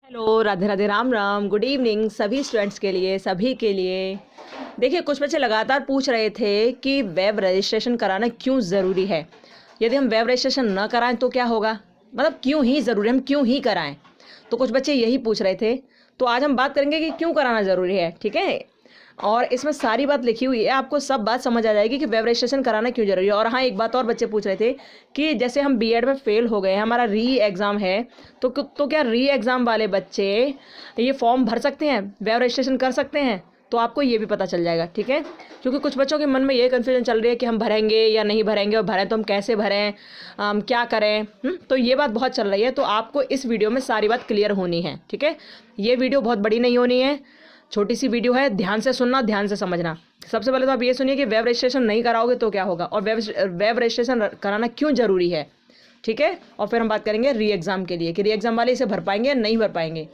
Hello, Radhe Radhe, Ram Ram, good evening सभी students के लिए, सभी के लिए। देखिए, कुछ बच्चे लगातार पूछ रहे थे कि वेब रजिस्ट्रेशन कराना क्यों ज़रूरी है। यदि हम वेब रजिस्ट्रेशन न कराएं तो क्या होगा, मतलब क्यों ही ज़रूरी, हम क्यों ही कराएं। तो कुछ बच्चे यही पूछ रहे थे, तो आज हम बात करेंगे कि क्यों कराना ज़रूरी है। ठीक है, और इसमें सारी बात लिखी हुई है, आपको सब बात समझ आ जाएगी कि वेब रजिस्ट्रेशन कराना क्यों जरूरी है। और हाँ, एक बात और बच्चे पूछ रहे थे कि जैसे हम बीएड में फेल हो गए, हमारा री एग्ज़ाम है, तो क्या री एग्ज़ाम वाले बच्चे ये फॉर्म भर सकते हैं, वेब रजिस्ट्रेशन कर सकते हैं। तो आपको ये भी पता चल जाएगा। ठीक है, क्योंकि कुछ बच्चों के मन में ये कन्फ्यूजन चल रही है कि हम भरेंगे या नहीं भरेंगे, और भरें तो हम कैसे भरें, क्या करें। तो ये बात बहुत चल रही है, तो आपको इस वीडियो में सारी बात क्लियर होनी है। ठीक है, ये वीडियो बहुत बड़ी नहीं होनी है, छोटी सी वीडियो है, ध्यान से सुनना, ध्यान से समझना। सबसे पहले तो आप ये सुनिए कि वेब रजिस्ट्रेशन नहीं कराओगे तो क्या होगा, और वेब रजिस्ट्रेशन कराना क्यों जरूरी है। ठीक है, और फिर हम बात करेंगे री एग्ज़ाम के लिए कि री एग्ज़ाम वाले इसे भर पाएंगे या नहीं भर पाएंगे।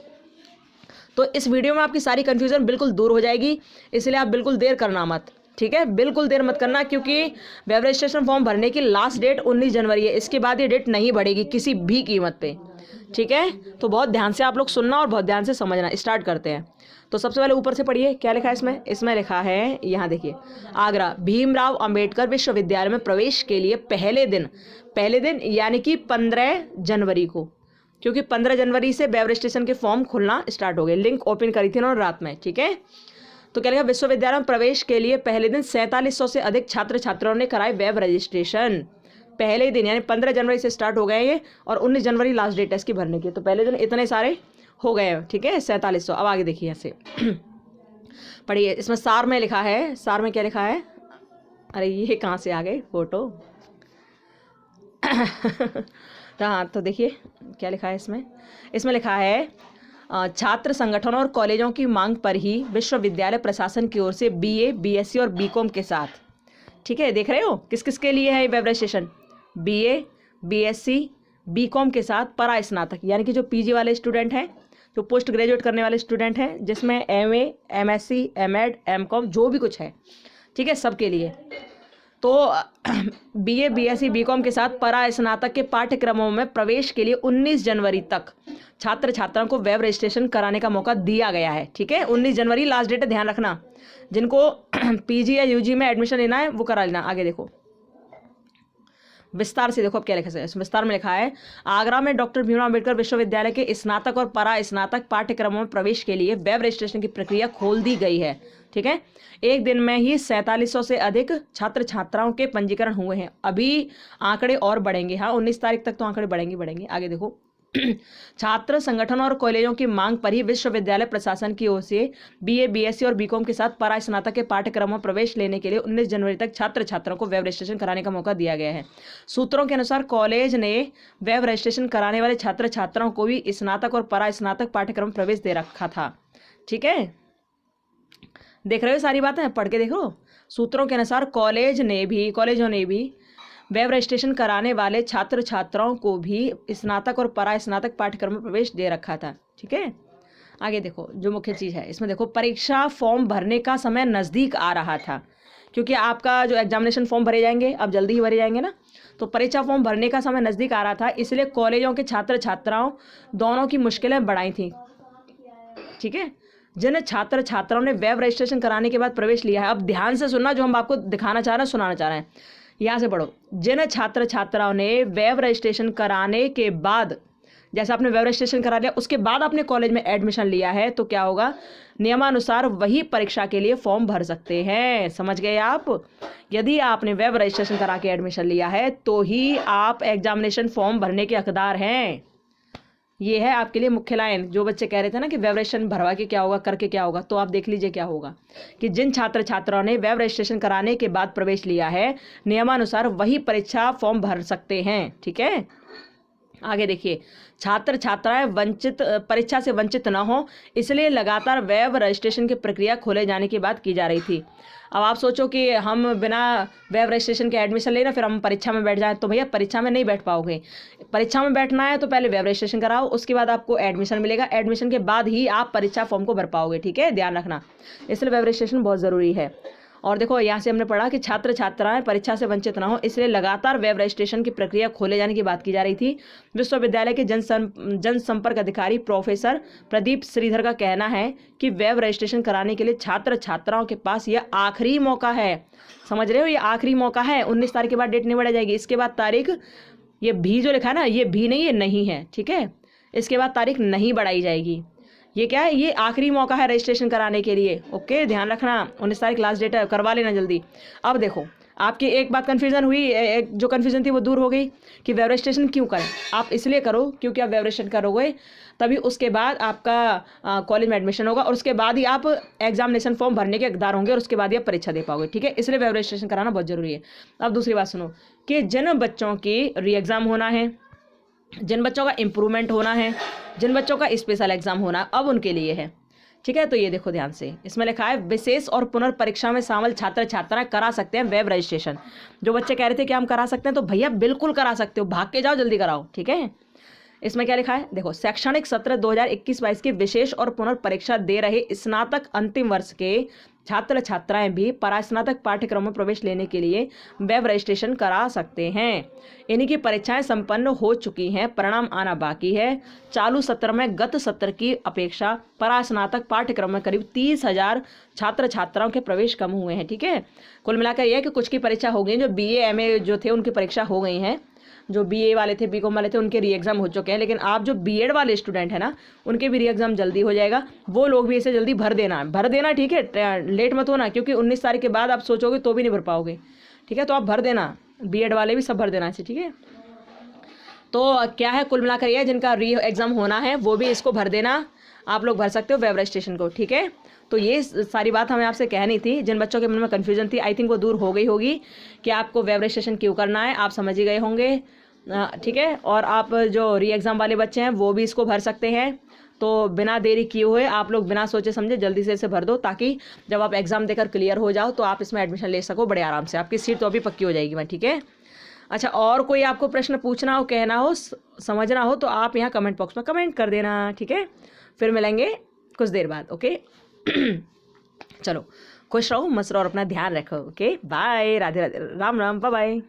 तो इस वीडियो में आपकी सारी कन्फ्यूज़न बिल्कुल दूर हो जाएगी, इसलिए आप बिल्कुल देर करना मत। ठीक है, बिल्कुल देर मत करना, क्योंकि वेब रजिस्ट्रेशन फॉर्म भरने की लास्ट डेट 19 जनवरी है। इसके बाद ये डेट नहीं बढ़ेगी किसी भी कीमत पे। ठीक है, तो बहुत ध्यान से आप लोग सुनना और बहुत ध्यान से समझना। स्टार्ट करते हैं। तो सबसे पहले ऊपर से पढ़िए, क्या लिखा है इसमें लिखा है, यहाँ देखिए, आगरा भीमराव अंबेडकर विश्वविद्यालय में प्रवेश के लिए पहले दिन यानी कि 15 जनवरी को, क्योंकि 15 जनवरी से वेब रजिस्ट्रेशन के फॉर्म खुलना स्टार्ट हो गए। लिंक ओपन करी थी उन्होंने रात में। ठीक है, तो क्या लिखा, विश्वविद्यालय में प्रवेश के लिए पहले दिन 4700 से अधिक छात्र छात्राओं ने कराए वेब रजिस्ट्रेशन। पहले ही दिन यानी 15 जनवरी से स्टार्ट हो गए ये, और 19 जनवरी लास्ट डेट है इसकी भरने की। तो पहले दिन इतने सारे हो गए। ठीक है, 4700। अब आगे देखिए ऐसे पढ़िए, इसमें सार में लिखा है, सार में क्या लिखा है, अरे ये कहाँ से आ गई फोटो हाँ, तो देखिए क्या लिखा है इसमें लिखा है, छात्र संगठनों और कॉलेजों की मांग पर ही विश्वविद्यालय प्रशासन की ओर से बीए, बीएससी और बीकॉम के साथ, ठीक है, देख रहे हो किस किस के लिए है ये web registration, BA, BSc, BCom के साथ परा स्नातक, यानी कि जो पीजी वाले स्टूडेंट हैं, जो पोस्ट ग्रेजुएट करने वाले स्टूडेंट हैं, जिसमें एमए, एमएससी, एमएड, एमकॉम जो भी कुछ है। ठीक है, सबके लिए। तो बीए, बीएससी, बीकॉम के साथ परा स्नातक के पाठ्यक्रमों में प्रवेश के लिए 19 जनवरी तक छात्र छात्राओं को वेब रजिस्ट्रेशन कराने का मौका दिया गया है। ठीक है, 19 जनवरी लास्ट डेट है, ध्यान रखना। जिनको पीजी या यूजी में एडमिशन लेना है वो करा लेना। आगे देखो विस्तार से, देखो अब क्या लिखा है, विस्तार में लिखा है, आगरा में डॉक्टर भीमराव अम्बेडकर विश्वविद्यालय के स्नातक और परा स्नातक पाठ्यक्रमों में प्रवेश के लिए वेब रजिस्ट्रेशन की प्रक्रिया खोल दी गई है। ठीक है, एक दिन में ही 4700 से अधिक छात्र छात्राओं के पंजीकरण हुए हैं। अभी आंकड़े और बढ़ेंगे। हाँ, 19 तारीख तक तो आंकड़े बढ़ेंगे। आगे देखो छात्र संगठन और कॉलेजों की मांग पर ही विश्वविद्यालय प्रशासन की ओर से बीए, बीएससी और बीकॉम के साथ परा स्नातक के पाठ्यक्रमों में प्रवेश लेने के लिए 19 जनवरी तक छात्र छात्राओं को वेब रजिस्ट्रेशन कराने का मौका दिया गया है। सूत्रों के अनुसार कॉलेज ने वेब रजिस्ट्रेशन कराने वाले छात्र छात्राओं को भी स्नातक और परा स्नातक पाठ्यक्रम में प्रवेश दे रखा था। ठीक है, देख रहे हो सारी बातें, पढ़ के देखो। सूत्रों के अनुसार कॉलेजों ने भी वेब रजिस्ट्रेशन कराने वाले छात्र छात्राओं को भी स्नातक और परा स्नातक पाठ्यक्रम में प्रवेश दे रखा था। ठीक है, आगे देखो जो मुख्य चीज़ है इसमें, देखो परीक्षा फॉर्म भरने का समय नज़दीक आ रहा था, क्योंकि आपका जो एग्जामिनेशन फॉर्म भरे जाएंगे अब जल्दी ही भरे जाएंगे ना, तो परीक्षा फॉर्म भरने का समय नज़दीक आ रहा था, इसलिए कॉलेजों के छात्र छात्राओं दोनों की मुश्किलें बढ़ाई थी। ठीक है, जिन छात्र छात्राओं ने वेब रजिस्ट्रेशन कराने के बाद प्रवेश लिया है, अब ध्यान से सुनना, जो हम आपको दिखाना चाह रहे हैं, सुनाना चाह रहे हैं, यहाँ से पढ़ो। जिन छात्र छात्राओं ने वेब रजिस्ट्रेशन कराने के बाद, जैसे आपने वेब रजिस्ट्रेशन करा लिया, उसके बाद आपने कॉलेज में एडमिशन लिया है, तो क्या होगा, नियमानुसार वही परीक्षा के लिए फॉर्म भर सकते हैं। समझ गए आप? यदि आपने वेब रजिस्ट्रेशन करा के एडमिशन लिया है तो ही आप एग्जामिनेशन फॉर्म भरने के हकदार हैं। ये है आपके लिए मुख्य लाइन। जो बच्चे कह रहे थे ना कि वेब रजिस्ट्रेशन भरवा के क्या होगा, करके क्या होगा, तो आप देख लीजिए क्या होगा कि जिन छात्र छात्राओं ने वेब रजिस्ट्रेशन कराने के बाद प्रवेश लिया है, नियमानुसार वही परीक्षा फॉर्म भर सकते हैं। ठीक है, आगे देखिए, छात्र छात्राएं परीक्षा से वंचित न हो, इसलिए लगातार वेब रजिस्ट्रेशन की प्रक्रिया खोले जाने की बात की जा रही थी। अब आप सोचो कि हम बिना वेब रजिस्ट्रेशन के एडमिशन लेना फिर हम परीक्षा में बैठ जाएं, तो भैया परीक्षा में नहीं बैठ पाओगे। परीक्षा में बैठना है तो पहले वेब रजिस्ट्रेशन कराओ, उसके बाद आपको एडमिशन मिलेगा, एडमिशन के बाद ही आप परीक्षा फॉर्म को भर पाओगे। ठीक है, ध्यान रखना, इसलिए वेब रजिस्ट्रेशन बहुत ज़रूरी है। और देखो यहाँ से हमने पढ़ा कि छात्र छात्राएं परीक्षा से वंचित ना हो, इसलिए लगातार वेब रजिस्ट्रेशन की प्रक्रिया खोले जाने की बात की जा रही थी। विश्वविद्यालय के जनसंपर्क अधिकारी प्रोफेसर प्रदीप श्रीधर का कहना है कि वेब रजिस्ट्रेशन कराने के लिए छात्र छात्राओं के पास यह आखिरी मौका है। समझ रहे हो, ये आखिरी मौका है। 19 तारीख के बाद डेट नहीं बढ़ाई जाएगी। इसके बाद तारीख, ये भी जो लिखा है ना, ये भी नहीं, ये नहीं है, ठीक है। इसके बाद तारीख नहीं बढ़ाई जाएगी। ये क्या है, ये आखिरी मौका है रजिस्ट्रेशन कराने के लिए। ओके, ध्यान रखना, 19 तारीख लास्ट डेट है, करवा लेना जल्दी। अब देखो, आपकी एक बात कन्फ्यूजन हुई, जो कन्फ्यूजन थी वो दूर हो गई कि वेब रजिस्ट्रेशन क्यों करें। आप इसलिए करो क्योंकि आप वेब रजिस्ट्रेशन करोगे तभी उसके बाद आपका कॉलेज में एडमिशन होगा, और उसके बाद ही आप एग्जामिनेशन फॉर्म भरने के हकदार होंगे, और उसके बाद ही आप परीक्षा दे पाओगे, ठीक है। इसलिए वेब रजिस्ट्रेशन कराना बहुत जरूरी है। अब दूसरी बात सुनो कि जिन बच्चों की री एग्ज़ाम होना है, जिन बच्चों का इम्प्रूवमेंट होना है, जिन बच्चों का स्पेशल एग्जाम होना है, अब उनके लिए है, ठीक है। तो ये देखो ध्यान से, इसमें लिखा है विशेष और पुनर्परीक्षा में शामिल छात्र छात्राएं करा सकते हैं वेब रजिस्ट्रेशन। जो बच्चे कह रहे थे कि हम करा सकते हैं, तो भैया बिल्कुल करा सकते हो, भाग के जाओ, जल्दी कराओ, ठीक है। इसमें क्या लिखा है देखो, शैक्षणिक सत्र 2021-22 की विशेष और पुनर्परीक्षा दे रहे स्नातक अंतिम वर्ष के छात्र छात्राएं भी परास्नातक पाठ्यक्रम में प्रवेश लेने के लिए वेब रजिस्ट्रेशन करा सकते हैं। इनकी परीक्षाएं संपन्न हो चुकी हैं, परिणाम आना बाकी है। चालू सत्र में गत सत्र की अपेक्षा परास्नातक पाठ्यक्रम में करीब 30,000 छात्र छात्राओं के प्रवेश कम हुए हैं, ठीक है। कुल मिलाकर यह है कि कुछ की परीक्षा हो गई, जो BA MA जो थे उनकी परीक्षा हो गई हैं, जो BA वाले थे, BCom वाले थे, उनके री एग्ज़ाम हो चुके हैं। लेकिन आप जो B.Ed वाले स्टूडेंट हैं ना, उनके भी री एग्ज़ाम जल्दी हो जाएगा। वो लोग भी इसे जल्दी भर देना, ठीक है, लेट मत होना, क्योंकि 19 तारीख के बाद आप सोचोगे तो भी नहीं भर पाओगे, ठीक है। तो आप भर देना, B.Ed वाले भी सब भर देना इसे, ठीक है। तो क्या है, कुल मिलाकर ये जिनका री एग्ज़ाम होना है वो भी इसको भर देना, आप लोग भर सकते हो वेब रजिस्ट्रेशन को, ठीक है। तो ये सारी बात हमें आपसे कहनी थी। जिन बच्चों के मन में कन्फ्यूजन थी, आई थिंक वो दूर हो गई होगी कि आपको वेब रजिस्ट्रेशन क्यों करना है, आप समझ ही गए होंगे, ठीक है। और आप जो री एग्ज़ाम वाले बच्चे हैं वो भी इसको भर सकते हैं। तो बिना देरी किए हुए आप लोग बिना सोचे समझे जल्दी से इसे भर दो, ताकि जब आप एग्ज़ाम देकर क्लियर हो जाओ तो आप इसमें एडमिशन ले सको बड़े आराम से। आपकी सीट तो अभी पक्की हो जाएगी मैं, ठीक है। अच्छा, और कोई आपको प्रश्न पूछना हो, कहना हो, समझना हो, तो आप यहाँ कमेंट बॉक्स में कमेंट कर देना, ठीक है। फिर मिलेंगे कुछ देर बाद, ओके। चलो, खुश रहो, मस्त रहो और अपना ध्यान रखो, okay. Bye, Radhe Radhe, Ram Ram, bye bye.